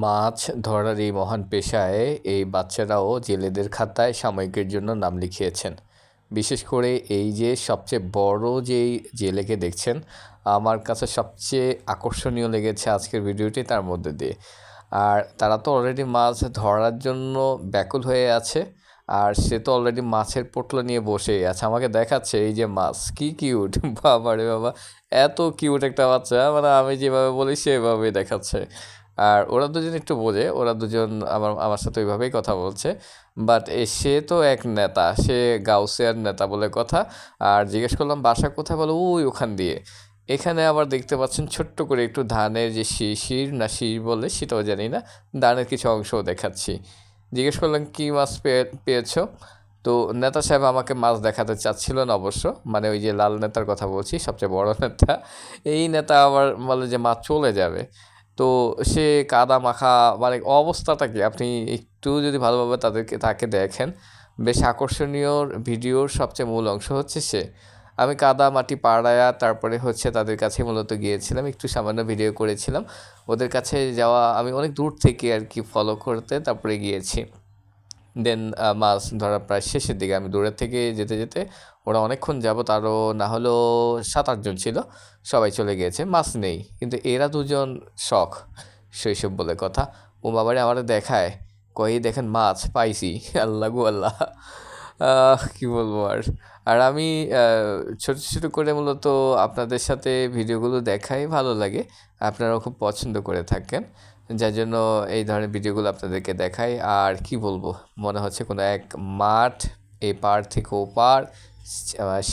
মাছ ধরার এই মহান পেশায় এই বাচ্চারাও জেলেদের খাতায় সাময়িকের জন্য নাম লিখিয়েছেন। বিশেষ করে এই যে সবচেয়ে বড় যেই জেলেকে দেখছেন, আমার কাছে সবচেয়ে আকর্ষণীয় লেগেছে আজকের ভিডিওটি তার মধ্যে দিয়ে। আর তারা তো অলরেডি মাছ ধরার জন্য ব্যাকুল হয়ে আছে, আর সে তো অলরেডি মাছের পোটলা নিয়ে বসেই আছে, আমাকে দেখাচ্ছে এই যে মাছ, কি কিউট! বাবা রে বাবা, এত কিউট একটা বাচ্চা, মানে আমি যেভাবে বলি সেভাবেই দেখাচ্ছে। আর ওরা দুজন একটু বোঝে, ওরা দুজন আমার সাথে ওইভাবেই কথা বলছে। বাট সে তো এক নেতা, সে গাউসিয়ার নেতা বলে কথা। আর জিজ্ঞেস করলাম বাসা কোথায়, বলো ওই ওখান দিয়ে। এখানে আবার দেখতে পাচ্ছেন ছোট্ট করে একটু ধানের যে শির না শির বলে সেটাও জানি না, ধানের কিছু অংশও দেখাচ্ছি। জিজ্ঞেস করলাম কী মাছ পেয়েছো। তো নেতা সাহেব আমাকে মাছ দেখাতে চাচ্ছিল না অবশ্য, মানে ওই যে লাল নেতার কথা বলছি, সবচেয়ে বড় নেতা। এই নেতা আবার বলে যে মাছ চলে যাবে। তো সে কাদা মাখা, মানে অবস্থাটা কি আপনি একটু যদি ভালোভাবে তাকে দেখেন, বেশ আকর্ষণীয়। ভিডিওর সবচেয়ে মূল অংশ হচ্ছে সে। আমি কাদা মাটি পাড়ায়া তারপরে হচ্ছে তাদের কাছে মূলত গিয়েছিলাম, একটু সামান্য ভিডিও করেছিলাম। ওদের কাছে যাওয়া আমি অনেক দূর থেকে আর কি ফলো করতে তারপরে গিয়েছি। দেন মাছ ধরা প্রায় শেষের দিকে, আমি দূরের থেকে যেতে যেতে ওরা অনেকক্ষণ যাবত, আরও না হলেও 7-8 জন ছিল, সবাই চলে গিয়েছে, মাছ নেই। কিন্তু এরা দুজন শখ, শৈশব বলে কথা। ও বাবারে আমাদের দেখায়, কই দেখেন মাছ পাইছি, আল্লাহ গো আল্লাহ! কী বলবো আর। আর আমি ছোটো ছোটো করে মূলত আপনাদের সাথে ভিডিওগুলো দেখাই, ভালো লাগে, আপনারাও খুব পছন্দ করে থাকেন, যার জন্য এই ধরনের ভিডিওগুলো আপনাদেরকে দেখাই। আর কি বলবো, মনে হচ্ছে কোনো এক মাঠ, এই পাড় থেকে ও পাড়,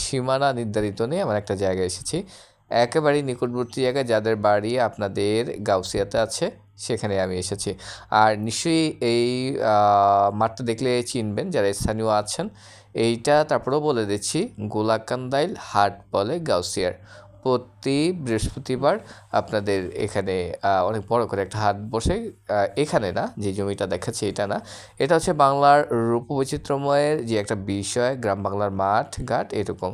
সীমানা নির্ধারিত নেই, এমন একটা জায়গায় এসেছি, একেবারেই নিকটবর্তী জায়গায়, যাদের বাড়ি আপনাদের গাউসিয়াতে আছে সেখানে আমি এসেছি। আর নিশ্চয়ই এই মাঠটা দেখলে চিনবেন যারা স্থানীয় আছেন। এইটা তারপরেও বলে দিচ্ছি, গোলাকান্দাইল হাট বলে গাউসিয়ার। প্রতি বৃহস্পতিবার আপনাদের এখানে অনেক বড় করে একটা হাট বসে। এখানে না, যে জমিটা দেখাচ্ছি এটা না, এটা হচ্ছে বাংলার রূপবৈচিত্র্যময়ের যে একটা বিষয়, গ্রাম বাংলার মাঠ ঘাট এরকম।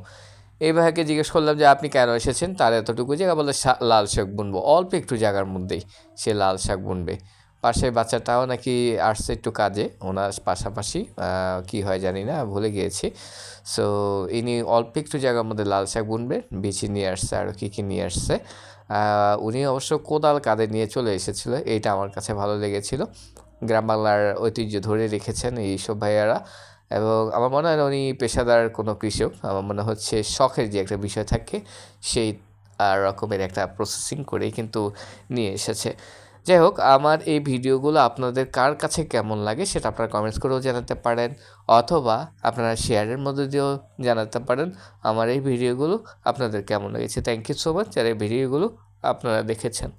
এই ভাইকে জিজ্ঞেস করলাম যে আপনি কেন এসেছেন, তার এতটুকু জায়গা, বলে লাল শাক বুনবো, অল্প একটু জায়গার মধ্যেই সে লাল শাক বুনবে। পাশে বাচ্চাটাও নাকি আসছে একটু কাজে ওনার পাশাপাশি, কি হয় জানি না, ভুলে গিয়েছি। সো ইনি অল্প একটু জায়গার মধ্যে লাল শাক বুনবে, বিচি নিয়ে আসছে, আরও কী নিয়ে আসছে। উনি অবশ্য কোদাল কাঁধে নিয়ে চলে এসেছিল, এইটা আমার কাছে ভালো লেগেছিল। গ্রাম বাংলার ঐতিহ্য ধরে রেখেছেন এইসব ভাইয়ারা, এবং আমার মনে হয় না উনি পেশাদার কোনো কৃষক, আমার মনে হচ্ছে শখের যে একটা বিষয় থাকে সেই রকমের একটা প্রসেসিং করেই কিন্তু নিয়ে এসেছে। যাই হোক, আমার এই ভিডিওগুলো আপনাদের কার কাছে কেমন লাগে সেটা আপনারা কমেন্টস করেও জানাতে পারেন, অথবা আপনারা শেয়ারের মধ্যে দিয়েও জানাতে পারেন আমার এই ভিডিওগুলো আপনাদের কেমন লেগেছে। থ্যাংক ইউ সো মাচ যারা এই ভিডিওগুলো আপনারা দেখেছেন।